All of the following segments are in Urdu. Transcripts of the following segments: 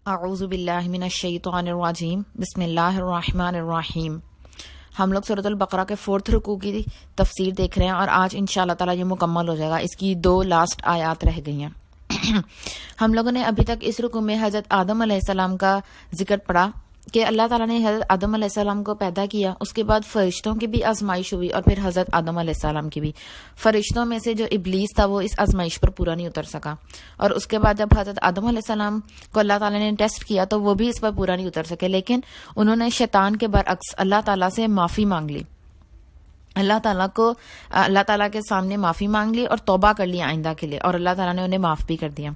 اعوذ باللہ من الشیطان الرجیم بسم اللہ الرحمن الرحیم۔ ہم لوگ سورۃ البقرہ کے 4 رکوع کی تفسیر دیکھ رہے ہیں اور آج انشاءاللہ تعالیٰ یہ مکمل ہو جائے گا۔ اس کی 2 لاسٹ آیات رہ گئی ہیں۔ ہم لوگوں نے ابھی تک اس رکوع میں حضرت آدم علیہ السلام کا ذکر پڑھا کہ اللہ تعالیٰ نے حضرت آدم علیہ السلام کو پیدا کیا، اس کے بعد فرشتوں کی بھی آزمائش ہوئی اور پھر حضرت آدم علیہ السلام کی بھی۔ فرشتوں میں سے جو ابلیس تھا وہ اس آزمائش پر پورا نہیں اتر سکا، اور اس کے بعد جب حضرت آدم علیہ السلام کو اللہ تعالیٰ نے ٹیسٹ کیا تو وہ بھی اس پر پورا نہیں اتر سکے، لیکن انہوں نے شیطان کے برعکس اللہ تعالیٰ سے معافی مانگ لی، اللہ تعالیٰ کے سامنے معافی مانگ لی اور توبہ کر لی آئندہ کے لیے، اور اللہ تعالیٰ نے انہیں معاف بھی کر دیا۔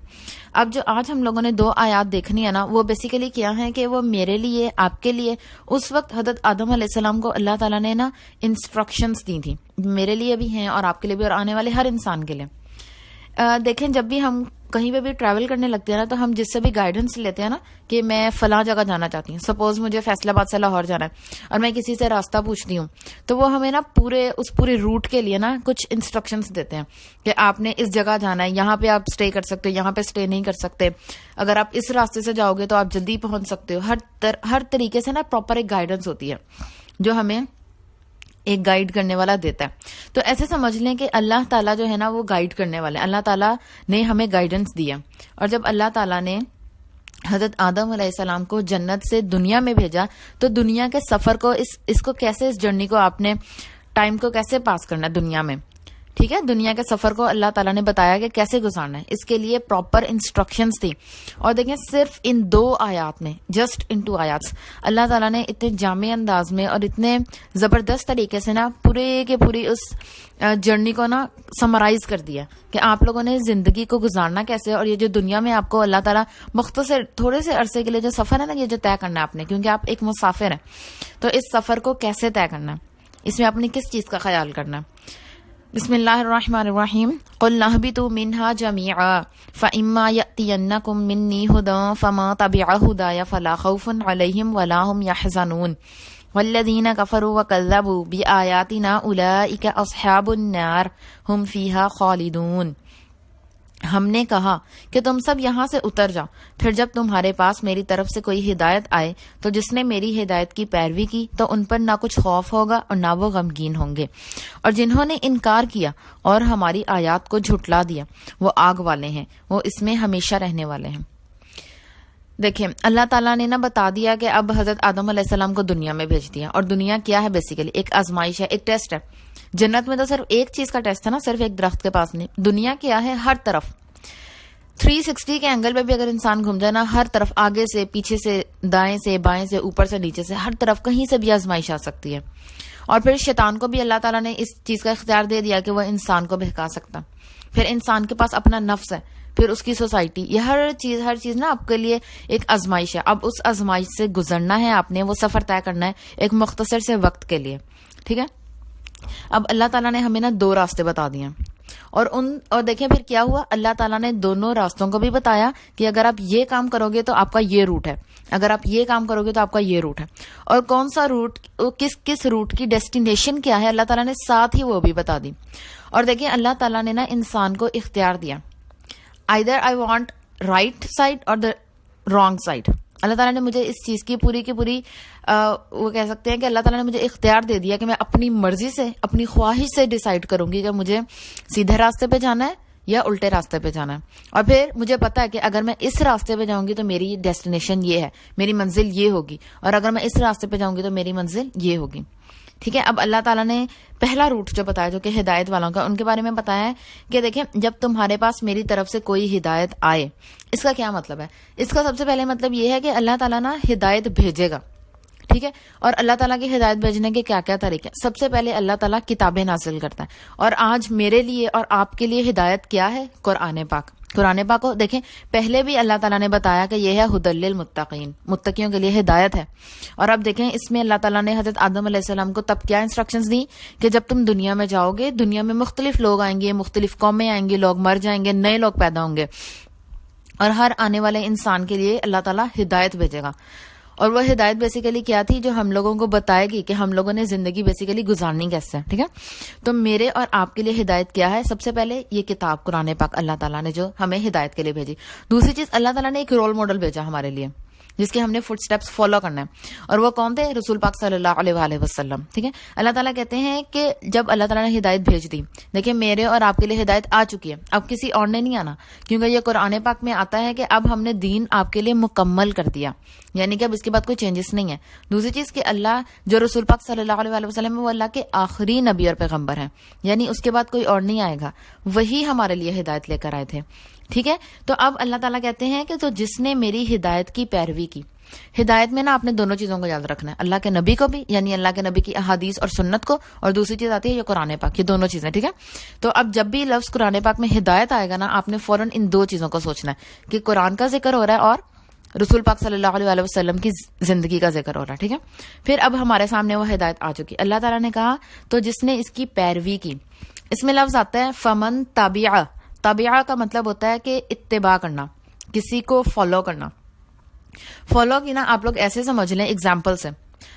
اب جو آج ہم لوگوں نے 2 آیات دیکھنی ہے نا، وہ بیسیکلی کیا ہے کہ وہ میرے لیے، آپ کے لیے، اس وقت حضرت آدم علیہ السلام کو اللہ تعالیٰ نے نا انسٹرکشنز دی تھی، میرے لیے بھی ہیں اور آپ کے لیے بھی اور آنے والے ہر انسان کے لیے۔ دیکھیں، جب بھی ہم کہیں پہ بھی ٹریول کرنے لگتے ہیں نا تو ہم جس سے بھی گائیڈنس لیتے ہیں نا کہ میں فلاں جگہ جانا چاہتی ہوں، سپوز مجھے فیصل آباد سے لاہور جانا ہے اور میں کسی سے راستہ پوچھتی ہوں تو وہ ہمیں نا پورے روٹ کے لیے نا کچھ انسٹرکشنز دیتے ہیں کہ آپ نے اس جگہ جانا ہے، یہاں پہ آپ سٹے کر سکتے ہو، یہاں پہ سٹے نہیں کر سکتے، اگر آپ اس راستے سے جاؤ گے تو آپ جلدی پہنچ سکتے ہو۔ ہر طریقے سے نا پراپر ایک گائیڈنس ہوتی ہے جو ہمیں ایک گائیڈ کرنے والا دیتا ہے۔ تو ایسے سمجھ لیں کہ اللہ تعالیٰ جو ہے نا وہ گائیڈ کرنے والے، اللہ تعالیٰ نے ہمیں گائیڈنس دیا۔ اور جب اللہ تعالیٰ نے حضرت آدم علیہ السلام کو جنت سے دنیا میں بھیجا تو دنیا کے سفر کو اس کو کیسے، اس جرنی کو آپ نے ٹائم کو کیسے پاس کرنا ہے دنیا میں، ٹھیک ہے، دنیا کے سفر کو اللہ تعالیٰ نے بتایا کہ کیسے گزارنا ہے، اس کے لیے پراپر انسٹرکشنز تھی۔ اور دیکھیں، صرف ان 2 آیات میں، جسٹ ان 2 آیاتس، اللہ تعالیٰ نے اتنے جامع انداز میں اور اتنے زبردست طریقے سے نا پوری اس جرنی کو نا سمرائز کر دیا کہ آپ لوگوں نے زندگی کو گزارنا کیسے، اور یہ جو دنیا میں آپ کو اللہ تعالیٰ مختصر تھوڑے سے عرصے کے لیے جو سفر ہے نا، یہ جو طے کرنا ہے آپ نے، کیونکہ آپ ایک مسافر ہیں، تو اس سفر کو کیسے طے کرنا ہے، اس میں آپ نے کس چیز کا خیال کرنا ہے۔ بسم اللہ الرحمن الرحیم۔ قل اهبطوا منها جميعا فإما يأتينكم مني هدى فمن تبع هداي فلا خوف عليهم ولا هم يحزنون والذين كفروا وكذبوا بآياتنا أولئك أصحاب النار هم فيها خالدون۔ ہم نے کہا کہ تم سب یہاں سے اتر جاؤ، پھر جب تمہارے پاس میری طرف سے کوئی ہدایت آئے تو جس نے میری ہدایت کی پیروی کی تو ان پر نہ کچھ خوف ہوگا اور نہ وہ غمگین ہوں گے، اور جنہوں نے انکار کیا اور ہماری آیات کو جھٹلا دیا وہ آگ والے ہیں، وہ اس میں ہمیشہ رہنے والے ہیں۔ دیکھیں، اللہ تعالیٰ نے نا بتا دیا کہ اب حضرت آدم علیہ السلام کو دنیا میں بھیج دیا، اور دنیا کیا ہے، بیسیکلی ایک آزمائش ہے، ایک ٹیسٹ ہے۔ جنت میں تو صرف ایک چیز کا ٹیسٹ ہے نا، صرف ایک درخت کے پاس نہیں، دنیا کیا ہے، ہر طرف 360 کے اینگل پہ بھی اگر انسان گھوم جائے نا، ہر طرف، آگے سے، پیچھے سے، دائیں سے، بائیں سے، اوپر سے، نیچے سے، ہر طرف کہیں سے بھی آزمائش آ سکتی ہے۔ اور پھر شیطان کو بھی اللہ تعالیٰ نے اس چیز کا اختیار دے دیا کہ وہ انسان کو بہکا سکتا، پھر انسان کے پاس اپنا نفس ہے، پھر اس کی سوسائٹی، یہ ہر چیز نا آپ کے لیے ایک آزمائش ہے۔ اب اس آزمائش سے گزرنا ہے آپ نے، وہ سفر طے کرنا ہے ایک مختصر سے وقت کے لیے، ٹھیک ہے۔ اب اللہ تعالیٰ نے ہمیں نا 2 راستے بتا دیے، اور دیکھیں پھر کیا ہوا، اللہ تعالیٰ نے دونوں راستوں کو بھی بتایا کہ اگر آپ یہ کام کرو گے تو آپ کا یہ روٹ ہے، اگر آپ یہ کام کرو گے تو آپ کا یہ روٹ ہے، اور کون سا روٹ، کس روٹ کی ڈیسٹینیشن کیا ہے، اللہ تعالیٰ نے ساتھ ہی وہ بھی بتا دی۔ اور دیکھیں، اللہ تعالیٰ نے نا انسان کو اختیار دیا، either I want right side or the wrong side۔ اللہ تعالیٰ نے مجھے اس چیز کی پوری وہ کہہ سکتے ہیں کہ اللہ تعالیٰ نے مجھے اختیار دے دیا کہ میں اپنی مرضی سے، اپنی خواہش سے ڈیسائیڈ کروں گی کہ مجھے سیدھے راستے پہ جانا ہے یا الٹے راستے پہ جانا ہے، اور پھر مجھے پتا ہے کہ اگر میں اس راستے پہ جاؤں گی تو میری ڈیسٹینیشن یہ ہے، میری منزل یہ ہوگی، اور اگر میں اس راستے پہ جاؤں گی تو میری منزل یہ ہوگی، ٹھیک ہے۔ اب اللہ تعالیٰ نے پہلا روٹ جو بتایا، جو کہ ہدایت والوں کا، ان کے بارے میں بتایا ہے کہ دیکھیں، جب تمہارے پاس میری طرف سے کوئی ہدایت آئے، اس کا کیا مطلب ہے؟ اس کا سب سے پہلے مطلب یہ ہے کہ اللہ تعالیٰ نا ہدایت بھیجے گا، ٹھیک ہے۔ اور اللہ تعالیٰ کی ہدایت بھیجنے کے کیا کیا طریقے؟ سب سے پہلے اللہ تعالیٰ کتابیں نازل کرتا ہے، اور آج میرے لیے اور آپ کے لیے ہدایت کیا ہے؟ قرآن پاک کو دیکھیں، پہلے بھی اللہ تعالیٰ نے بتایا کہ یہ ہے ھدی للمتقین، متقیوں کے لیے ہدایت ہے۔ اور اب دیکھیں، اس میں اللہ تعالیٰ نے حضرت آدم علیہ السلام کو تب کیا انسٹرکشنز دی کہ جب تم دنیا میں جاؤ گے، دنیا میں مختلف لوگ آئیں گے، مختلف قومیں آئیں گی، لوگ مر جائیں گے، نئے لوگ پیدا ہوں گے، اور ہر آنے والے انسان کے لیے اللہ تعالیٰ ہدایت بھیجے گا۔ اور وہ ہدایت بیسیکلی کیا تھی؟ جو ہم لوگوں کو بتائے گی کہ ہم لوگوں نے زندگی بیسیکلی گزارنی کیسے ہے. ٹھیک ہے، تو میرے اور آپ کے لیے ہدایت کیا ہے؟ سب سے پہلے یہ کتاب قرآن پاک اللہ تعالیٰ نے جو ہمیں ہدایت کے لیے بھیجی. دوسری چیز، اللہ تعالیٰ نے ایک رول ماڈل بھیجا ہمارے لیے جس کے ہم نے فٹ سٹیپس فالو کرنا ہے، اور وہ کون تھے؟ رسول پاک صلی اللہ علیہ وآلہ وسلم. ٹھیک ہے، اللہ تعالیٰ کہتے ہیں کہ جب اللہ تعالیٰ نے ہدایت بھیج دی، دیکھیں میرے اور آپ کے لیے ہدایت آ چکی ہے، اب کسی اور نے نہیں آنا، کیونکہ یہ قرآن پاک میں آتا ہے کہ اب ہم نے دین آپ کے لیے مکمل کر دیا، یعنی کہ اب اس کے بعد کوئی چینجز نہیں ہے. دوسری چیز کہ اللہ جو رسول پاک صلی اللہ علیہ وآلہ وسلم ہے وہ اللہ کے آخری نبی اور پیغمبر ہیں، یعنی اس کے بعد کوئی اور نہیں آئے گا، وہی ہمارے لیے ہدایت لے کر آئے تھے. ٹھیک ہے، تو اب اللہ تعالیٰ کہتے ہیں کہ تو جس نے میری ہدایت کی پیروی کی. ہدایت میں نا آپ نے دونوں چیزوں کو یاد رکھنا ہے، اللہ کے نبی کو بھی، یعنی اللہ کے نبی کی احادیث اور سنت کو، اور دوسری چیز آتی ہے یہ قرآن پاک، یہ دونوں چیزیں. ٹھیک ہے، تو اب جب بھی لفظ قرآن پاک میں ہدایت آئے گا نا، آپ نے فوراً ان دو چیزوں کو سوچنا ہے کہ قرآن کا ذکر ہو رہا ہے اور رسول پاک صلی اللہ علیہ وسلم کی زندگی کا ذکر ہو رہا ہے. ٹھیک ہے، پھر اب ہمارے سامنے وہ ہدایت آ چکی. اللہ تعالیٰ نے کہا تو جس نے اس کی پیروی کی، اس میں لفظ آتا ہے فمن تابعہ. تابعہ کا مطلب ہوتا ہے کہ اتباع کرنا، کسی کو فالو کرنا. فالو کی نا آپ لوگ ایسے سمجھ لیں اگزامپل سے،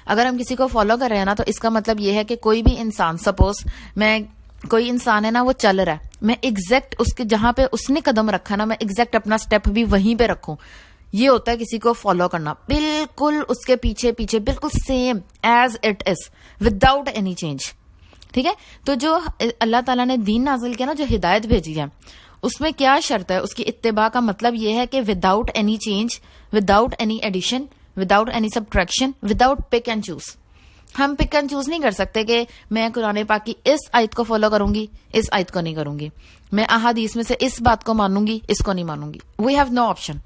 اگر ہم کسی کو فالو کر رہے ہیں نا تو اس کا مطلب یہ ہے کہ کوئی بھی انسان، سپوز کوئی انسان ہے نا، وہ چل رہا ہے، میں ایگزیکٹ اس کے جہاں پہ اس نے قدم رکھا نا، میں ایگزیکٹ اپنا سٹیپ بھی وہیں پہ رکھوں. یہ ہوتا ہے کسی کو فالو کرنا، بالکل اس کے پیچھے پیچھے، بالکل same as it is, without any change. ٹھیک ہے، تو جو اللہ تعالیٰ نے دین نازل کیا نا، جو ہدایت بھیجی ہے، اس میں کیا شرط ہے؟ اس کی اتباع کا مطلب یہ ہے کہ without any change, without any addition, without any subtraction, without pick and choose. ہم پک اینڈ چوز نہیں کر سکتے کہ میں قرآن پاک کی اس آیت کو فالو کروں گی، اس آیت کو نہیں کروں گی، میں احادیث میں سے اس بات کو مانوں گی، اس کو نہیں مانوں گی. We have no option.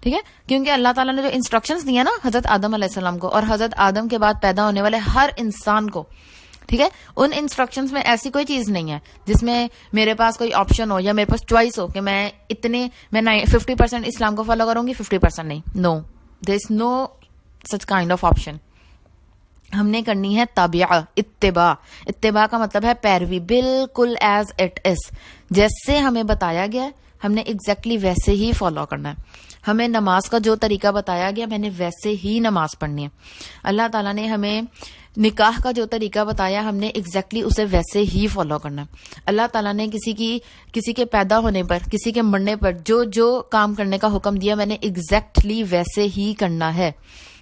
ٹھیک ہے، کیونکہ اللہ تعالیٰ نے جو انسٹرکشنز دیا نا حضرت آدم علیہ السلام کو اور حضرت آدم کے بعد پیدا ہونے والے ہر انسان کو، ٹھیک ہے، ان انسٹرکشنز میں ایسی کوئی چیز نہیں ہے جس میں میرے پاس کوئی آپشن ہو یا میرے پاس چوائس ہو کہ میں 50% اسلام کو فالو کروں گی، 50% نہیں. نو، دیر از نو سچ کائنڈ آف آپشن. ہم نے کرنی ہے تابعہ، اتباع. اتباع کا مطلب ہے پیروی، بالکل ایز اٹ از، جیسے ہمیں بتایا گیا ہم نے ایگزیکٹلی ویسے ہی فالو کرنا ہے. ہمیں نماز کا جو طریقہ بتایا گیا میں نے ویسے ہی نماز پڑھنی ہے. اللہ تعالیٰ نے ہمیں نکاح کا جو طریقہ بتایا ہم نے ایگزیکٹلی اسے ویسے ہی فالو کرنا ہے. اللہ تعالیٰ نے کسی کے پیدا ہونے پر، کسی کے مرنے پر جو کام کرنے کا حکم دیا میں نے ایگزیکٹلی ویسے ہی کرنا ہے.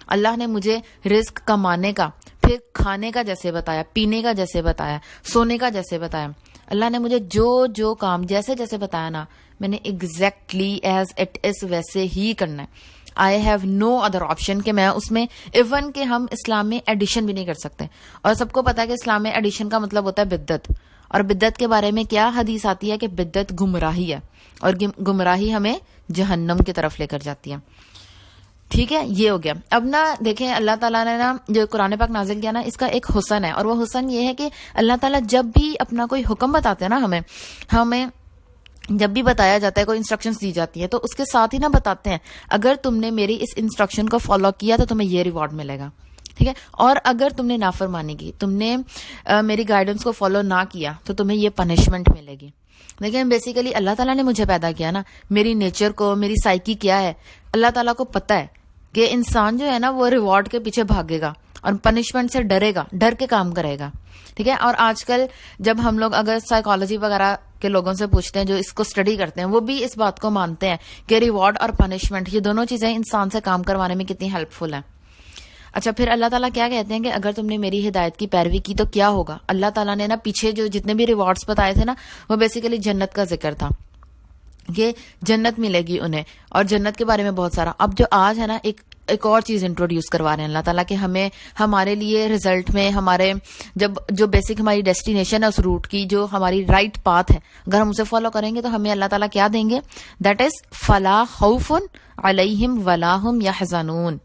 اللہ نے مجھے رزق کمانے کا، پھر کھانے کا جیسے بتایا، پینے کا جیسے بتایا، سونے کا جیسے بتایا، اللہ نے مجھے جو کام جیسے جیسے بتایا نا میں نے ایگزیکٹلی ایز اٹ از ویسے ہی کرنا ہے. I have no other option کہ میں اس میں، ایون کہ ہم اسلام میں ایڈیشن بھی نہیں کر سکتے. اور سب کو پتا ہے کہ اسلام میں ایڈیشن کا مطلب ہوتا ہے بدعت. اور بدعت کے بارے میں کیا حدیث آتی ہے کہ بدعت گمراہی ہے، اور گمراہی ہمیں جہنم کی طرف لے کر جاتی ہے. ٹھیک ہے، یہ ہو گیا. اب نا دیکھیں اللہ تعالیٰ نے نا جو قرآن پاک نازل کیا نا، اس کا ایک حسن ہے، اور وہ حسن یہ ہے کہ اللہ تعالیٰ جب بھی اپنا کوئی حکم بتاتے ہیں نا ہمیں جب بھی بتایا جاتا ہے، کوئی انسٹرکشنز دی جاتی ہیں، تو اس کے ساتھ ہی نا بتاتے ہیں اگر تم نے میری اس انسٹرکشن کو فالو کیا تو تمہیں یہ ریوارڈ ملے گا. ٹھیک ہے، اور اگر تم نے نافرمانی کی، تم نے میری گائیڈنس کو فالو نہ کیا تو تمہیں یہ پنشمنٹ ملے گی. لیکن بیسیکلی اللہ تعالیٰ نے مجھے پیدا کیا نا، میری نیچر کو، میری سائیکی کیا ہے، اللہ تعالیٰ کو پتہ ہے کہ انسان جو ہے نا وہ ریوارڈ کے پیچھے بھاگے گا اور پنشمنٹ سے ڈرے گا، ڈر کے کام کرے گا. ٹھیک ہے، اور آج کل جب ہم لوگ اگر سائیکالوجی وغیرہ کے لوگوں سے پوچھتے ہیں جو اس کو اسٹڈی کرتے ہیں، وہ بھی اس بات کو مانتے ہیں کہ ریوارڈ اور پنشمنٹ یہ دونوں چیزیں انسان سے کام کروانے میں کتنی ہیلپ فل ہیں. اچھا، پھر اللہ تعالیٰ کیا کہتے ہیں کہ اگر تم نے میری ہدایت کی پیروی کی تو کیا ہوگا. اللہ تعالیٰ نے نا پیچھے جو جتنے بھی ریوارڈز بتائے تھے نا، وہ بیسیکلی جنت کا ذکر تھا کہ جنت ملے گی انہیں، اور جنت کے بارے میں بہت سارا. اب جو آج ہے نا ایک اور چیز انٹروڈیوس کروا رہے ہیں اللہ تعالیٰ کہ ہمیں ہمارے لیے رزلٹ میں ہمارے جو بیسک ہماری ڈیسٹینیشن ہے اس روٹ کی، جو ہماری رائٹ پاتھ ہے، اگر ہم اسے فالو کریں گے تو ہمیں اللہ تعالیٰ کیا دیں گے؟ دیٹ از فلا خوف علیہم ولا ہم یحزنون.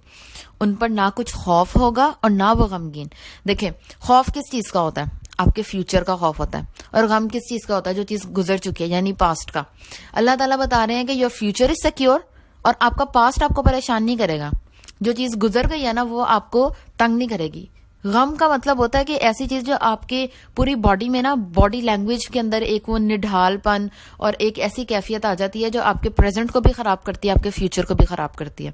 ان پر نہ کچھ خوف ہوگا اور نہ وہ غمگین. دیکھیں، خوف کس چیز کا ہوتا ہے؟ آپ کے فیوچر کا خوف ہوتا ہے. اور غم کس چیز کا ہوتا ہے؟ جو چیز گزر چکی ہے، یعنی پاسٹ کا. اللہ تعالیٰ بتا رہے ہیں کہ یور فیوچر از سیکیور، اور آپ کا پاسٹ آپ کو پریشان نہیں کرے گا. جو چیز گزر گئی ہے نا وہ آپ کو تنگ نہیں کرے گی. غم کا مطلب ہوتا ہے کہ ایسی چیز جو آپ کے پوری باڈی میں نا، باڈی لینگویج کے اندر ایک وہ نڈھال پن اور ایک ایسی کیفیت آ جاتی ہے جو آپ کے پریزنٹ کو بھی خراب کرتی ہے، آپ کے فیوچر کو بھی خراب کرتی ہے.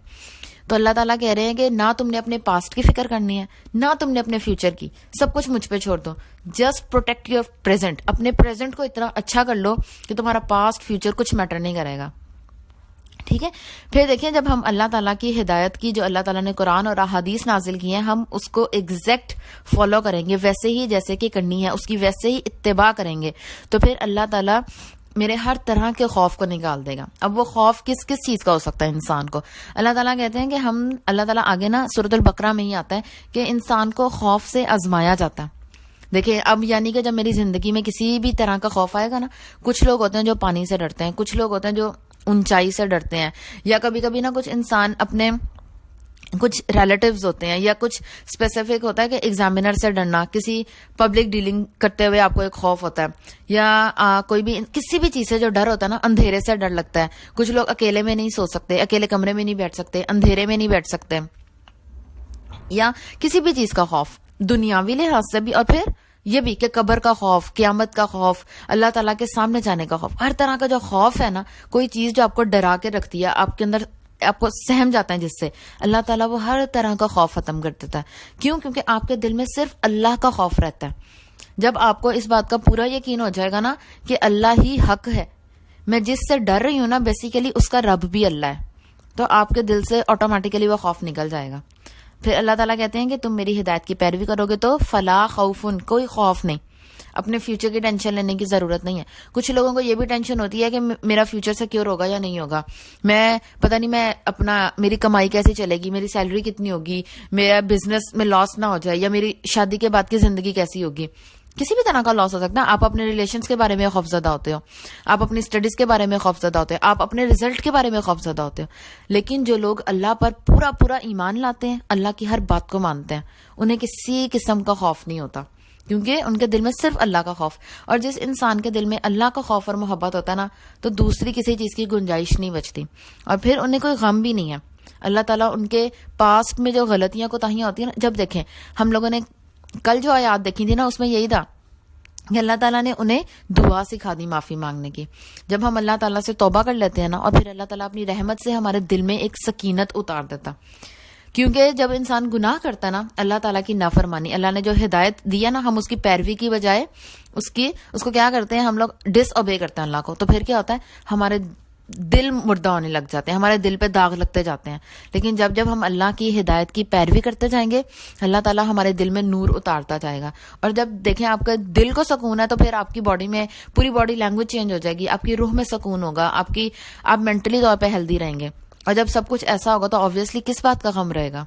تو اللہ تعالیٰ کہہ رہے ہیں کہ نہ تم نے اپنے پاسٹ کی فکر کرنی ہے، نہ تم نے اپنے فیوچر کی، سب کچھ مجھ پہ چھوڑ دو. Just protect your present. اپنے پریزنٹ کو اتنا اچھا کر لو کہ تمہارا پاسٹ فیوچر کچھ میٹر نہیں کرے گا. ٹھیک ہے. پھر دیکھیں جب ہم اللہ تعالیٰ کی ہدایت کی، جو اللہ تعالیٰ نے قرآن اور احادیث نازل کی ہیں، ہم اس کو ایگزیکٹ فالو کریں گے، ویسے ہی جیسے کہ کرنی ہے، اس کی ویسے ہی اتباع کریں گے، تو پھر اللہ تعالیٰ میرے ہر طرح کے خوف کو نکال دے گا. اب وہ خوف کس کس چیز کا ہو سکتا ہے انسان کو؟ اللہ تعالیٰ کہتے ہیں کہ اللہ تعالیٰ آگے نا سورۃ البقرہ میں ہی آتا ہے کہ انسان کو خوف سے آزمایا جاتا ہے. دیکھیں اب یعنی کہ جب میری زندگی میں کسی بھی طرح کا خوف آئے گا نا، کچھ لوگ ہوتے ہیں جو پانی سے ڈرتے ہیں، کچھ لوگ ہوتے ہیں جو اونچائی سے ڈرتے ہیں، یا کبھی کبھی نا کچھ انسان اپنے کچھ ریلیٹیوز ہوتے ہیں، یا کچھ اسپیسیفک ہوتا ہے کہ ایگزامینر سے ڈرنا، کسی پبلک ڈیلنگ کرتے ہوئے آپ کو ایک خوف ہوتا ہے، یا کوئی بھی کسی بھی چیز سے جو ڈر ہوتا ہے نا، اندھیرے سے ڈر لگتا ہے. کچھ لوگ اکیلے میں نہیں سو سکتے، اکیلے کمرے میں نہیں بیٹھ سکتے، اندھیرے میں نہیں بیٹھ سکتے، یا کسی بھی چیز کا خوف دنیاوی لحاظ سے بھی، اور پھر یہ بھی کہ قبر کا خوف، قیامت کا خوف، اللہ تعالیٰ کے سامنے جانے کا خوف. ہر طرح کا جو خوف ہے نا، کوئی چیز جو آپ کو ڈرا کے رکھتی ہے، آپ کے اندر آپ کو سہم جاتا ہے جس سے، اللہ تعالیٰ وہ ہر طرح کا خوف ختم کر دیتا ہے. کیوں؟ کیونکہ آپ کے دل میں صرف اللہ کا خوف رہتا ہے. جب آپ کو اس بات کا پورا یقین ہو جائے گا نا کہ اللہ ہی حق ہے، میں جس سے ڈر رہی ہوں نا بیسیکلی اس کا رب بھی اللہ ہے، تو آپ کے دل سے آٹومیٹیکلی وہ خوف نکل جائے گا. پھر اللہ تعالیٰ کہتے ہیں کہ تم میری ہدایت کی پیروی کرو گے تو فلا خوفن، کوئی خوف نہیں. اپنے فیوچر کی ٹینشن لینے کی ضرورت نہیں ہے. کچھ لوگوں کو یہ بھی ٹینشن ہوتی ہے کہ میرا فیوچر سیکیور ہوگا یا نہیں ہوگا، میں پتہ نہیں میں میری کمائی کیسے چلے گی، میری سیلری کتنی ہوگی، میرا بزنس میں لاس نہ ہو جائے، یا میری شادی کے بعد کی زندگی کیسی ہوگی. کسی بھی طرح کا لاس ہو سکتا ہے. آپ اپنے ریلیشنز کے بارے میں خوفزدہ ہوتے ہو، آپ اپنی اسٹڈیز کے بارے میں خوفزدہ ہوتے ہو، آپ اپنے رزلٹ کے بارے میں خوفزدہ ہوتے ہو. لیکن جو لوگ اللہ پر پورا پورا ایمان لاتے ہیں، اللہ کی ہر بات کو مانتے ہیں، انہیں کسی قسم کا خوف نہیں ہوتا، کیونکہ ان کے دل میں صرف اللہ کا خوف. اور جس انسان کے دل میں اللہ کا خوف اور محبت ہوتا ہے نا، تو دوسری کسی چیز کی گنجائش نہیں بچتی، اور پھر انہیں کوئی غم بھی نہیں ہے. اللہ تعالیٰ ان کے پاسٹ میں جو غلطیاں کوتاہیاں ہوتی ہیں نا، جب دیکھیں ہم لوگوں نے کل جو آیات دیکھی تھی نا، اس میں یہی تھا کہ اللہ تعالیٰ نے انہیں دعا سکھا دی معافی مانگنے کی. جب ہم اللہ تعالیٰ سے توبہ کر لیتے ہیں نا، اور پھر اللہ تعالیٰ اپنی رحمت سے ہمارے دل میں ایک سکینت اتار دیتا. کیونکہ جب انسان گناہ کرتا ہے نا، اللہ تعالیٰ کی نافرمانی، اللہ نے جو ہدایت دی ہے نا، ہم اس کی پیروی کی بجائے اس کو کیا کرتے ہیں، ہم لوگ ڈس اوبے کرتے ہیں اللہ کو. تو پھر کیا ہوتا ہے، ہمارے دل مردہ ہونے لگ جاتے ہیں، ہمارے دل پہ داغ لگتے جاتے ہیں. لیکن جب ہم اللہ کی ہدایت کی پیروی کرتے جائیں گے، اللہ تعالیٰ ہمارے دل میں نور اتارتا جائے گا. اور جب دیکھیں آپ کا دل کو سکون ہے، تو پھر آپ کی باڈی میں پوری باڈی لینگویج چینج ہو جائے گی، آپ کی روح میں سکون ہوگا، آپ مینٹلی طور پہ ہیلدی رہیں گے. اور جب سب کچھ ایسا ہوگا تو آبویسلی کس بات کا غم رہے گا.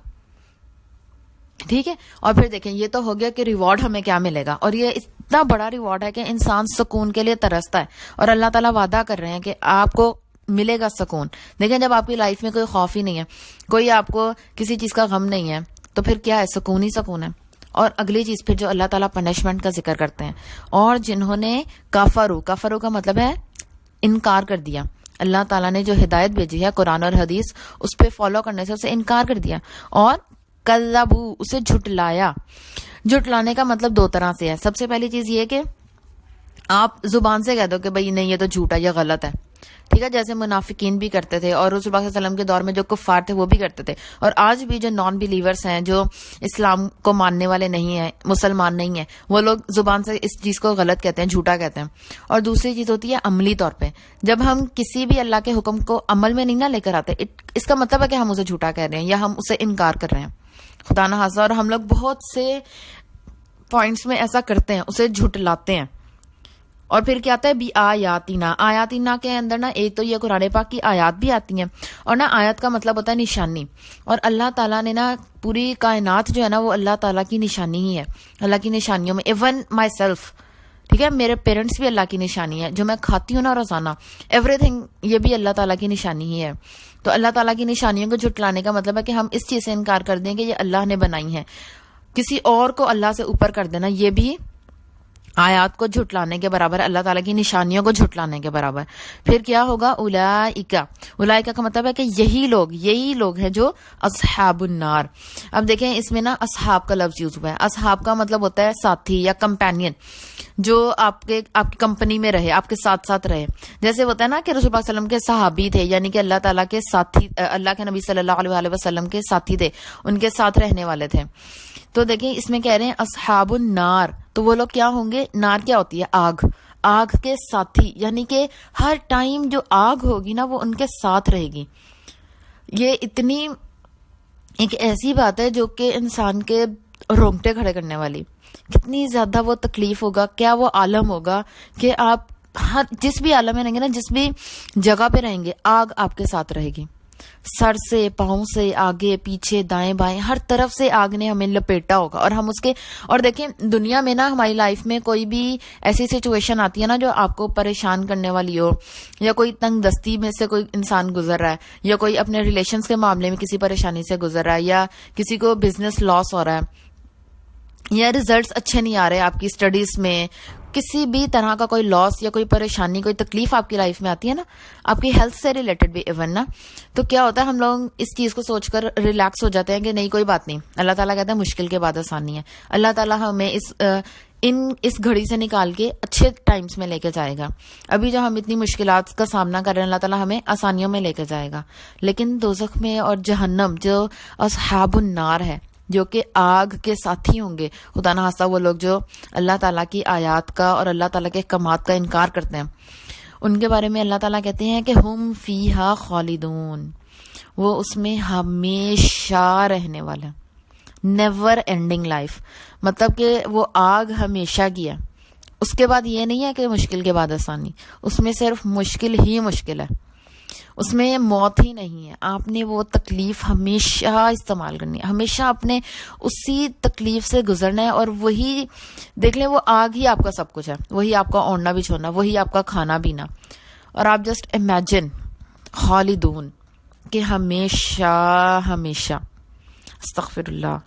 ٹھیک ہے. اور پھر دیکھیں یہ تو ہو گیا کہ ریوارڈ ہمیں کیا ملے گا، اور یہ اتنا بڑا ریوارڈ ہے کہ انسان سکون کے لیے ترستا ہے، اور اللہ تعالیٰ وعدہ کر رہے ہیں کہ آپ کو ملے گا سکون. دیکھیں جب آپ کی لائف میں کوئی خوف ہی نہیں ہے، کوئی آپ کو کسی چیز کا غم نہیں ہے، تو پھر کیا ہے، سکون ہی سکون ہے. اور اگلی چیز پھر جو اللہ تعالیٰ پنشمنٹ کا ذکر کرتے ہیں، اور جنہوں نے کفروا کا مطلب ہے انکار کر دیا، اللہ تعالیٰ نے جو ہدایت بھیجی ہے قرآن اور حدیث، اس پہ فالو کرنے سے اسے انکار کر دیا، اور کذبوا، اسے جھٹلایا. جھٹلانے کا مطلب دو طرح سے ہے. سب سے پہلی چیز یہ کہ آپ زبان سے کہہ دو کہ بھئی نہیں یہ تو جھوٹا، یہ غلط ہے. ٹھیک ہے، جیسے منافقین بھی کرتے تھے، اور رسول اللہ صلی اللہ علیہ وسلم کے دور میں جو کفار تھے وہ بھی کرتے تھے، اور آج بھی جو نان بلیورز ہیں، جو اسلام کو ماننے والے نہیں ہیں، مسلمان نہیں ہیں، وہ لوگ زبان سے اس چیز کو غلط کہتے ہیں، جھوٹا کہتے ہیں. اور دوسری چیز ہوتی ہے عملی طور پہ، جب ہم کسی بھی اللہ کے حکم کو عمل میں نہیں نہ لے کر آتے، اس کا مطلب ہے کہ ہم اسے جھوٹا کہہ رہے ہیں یا ہم اسے انکار کر رہے ہیں. خدا نہ خاصہ. اور ہم لوگ بہت سے پوائنٹس میں ایسا کرتے ہیں، اسے جھٹلاتے ہیں. اور پھر کیا آتا ہے بھی آیاتینا کے اندر نا ایک تو یہ قرآن پاک کی آیات بھی آتی ہیں، اور نا آیت کا مطلب ہوتا ہے نشانی. اور اللہ تعالیٰ نے نا پوری کائنات جو ہے نا وہ اللہ تعالیٰ کی نشانی ہی ہے. اللہ کی نشانیوں میں ایون مائی سیلف، ٹھیک ہے، میرے پیرنٹس بھی اللہ کی نشانی ہے، جو میں کھاتی ہوں نا روزانہ، ایوری تھنگ یہ بھی اللہ تعالیٰ کی نشانی ہی ہے. تو اللہ تعالیٰ کی نشانیوں کو جھٹلانے کا مطلب ہے کہ ہم اس چیز سے انکار کر دیں کہ یہ اللہ نے بنائی ہے. کسی اور کو اللہ سے اوپر کر دینا یہ بھی آیات کو جھٹلانے کے برابر، اللہ تعالیٰ کی نشانیوں کو جھٹلانے کے برابر. پھر کیا ہوگا؟ اولئک کا مطلب ہے کہ یہی لوگ ہیں جو اصحاب النار. اب دیکھیں اس میں نا اصحاب کا لفظ یوز ہوا ہے. اصحاب کا مطلب ہوتا ہے ساتھی یا کمپینین، جو آپ کی کمپنی میں رہے، آپ کے ساتھ ساتھ رہے. جیسے ہوتا ہے نا کہ رسول پاک صلی اللہ علیہ وسلم کے صحابی تھے، یعنی کہ اللہ تعالیٰ کے ساتھی، اللہ کے نبی صلی اللہ علیہ وسلم کے ساتھی تھے، ان کے ساتھ رہنے والے تھے. تو دیکھیں اس میں کہہ رہے ہیں اصحاب النار، تو وہ لوگ کیا ہوں گے؟ نار کیا ہوتی ہے؟ آگ کے ساتھی، یعنی کہ ہر ٹائم جو آگ ہوگی نا وہ ان کے ساتھ رہے گی. یہ اتنی ایک ایسی بات ہے جو کہ انسان کے رونگٹے کھڑے کرنے والی. کتنی زیادہ وہ تکلیف ہوگا، کیا وہ عالم ہوگا کہ آپ جس بھی عالم میں رہیں گے نا، جس بھی جگہ پہ رہیں گے، آگ آپ کے ساتھ رہے گی. سر سے، پاؤں سے، آگے پیچھے، دائیں بائیں، ہر طرف سے آگ نے ہمیں لپیٹا ہوگا. اور ہم اس کے، اور دیکھیں دنیا میں نا ہماری لائف میں کوئی بھی ایسی سچویشن آتی ہے نا جو آپ کو پریشان کرنے والی ہو، یا کوئی تنگ دستی میں سے کوئی انسان گزر رہا ہے، یا کوئی اپنے ریلیشنز کے معاملے میں کسی پریشانی سے گزر رہا ہے، یا کسی کو بزنس لاس ہو رہا ہے، یا ریزلٹس اچھے نہیں آ رہے آپ کی اسٹڈیز میں، کسی بھی طرح کا کوئی لاس یا کوئی پریشانی، کوئی تکلیف آپ کی لائف میں آتی ہے نا، آپ کی ہیلتھ سے ریلیٹڈ بھی ایون نا، تو کیا ہوتا ہے ہم لوگ اس چیز کو سوچ کر ریلیکس ہو جاتے ہیں کہ نہیں کوئی بات نہیں. اللہ تعالیٰ کہتا ہے مشکل کے بعد آسانی ہے. اللہ تعالیٰ ہمیں اس گھڑی سے نکال کے اچھے ٹائمز میں لے کے جائے گا. ابھی جو ہم اتنی مشکلات کا سامنا کر رہے ہیں، اللہ تعالیٰ ہمیں آسانیوں میں لے کے جائے گا. لیکن دوزخ میں اور جہنم جو اصحاب النار ہے، جو کہ آگ کے ساتھی ہوں گے، خدا نہ خواستہ وہ لوگ جو اللہ تعالیٰ کی آیات کا اور اللہ تعالیٰ کے احکامات کا انکار کرتے ہیں، ان کے بارے میں اللہ تعالیٰ کہتے ہیں کہ ہم فیہا خالدون، وہ اس میں ہمیشہ رہنے والا، نیور اینڈنگ لائف. مطلب کہ وہ آگ ہمیشہ کی ہے. اس کے بعد یہ نہیں ہے کہ مشکل کے بعد آسانی، اس میں صرف مشکل ہی مشکل ہے، اس میں موت ہی نہیں ہے. آپ نے وہ تکلیف ہمیشہ استعمال کرنی ہے، ہمیشہ اپنے اسی تکلیف سے گزرنا ہے. اور وہی دیکھ لیں، وہ آگ ہی آپ کا سب کچھ ہے، وہی آپ کا اوڑھنا بچھونا، وہی آپ کا کھانا پینا. اور آپ جسٹ امیجن خالدون، کہ ہمیشہ ہمیشہ. استغفر اللہ.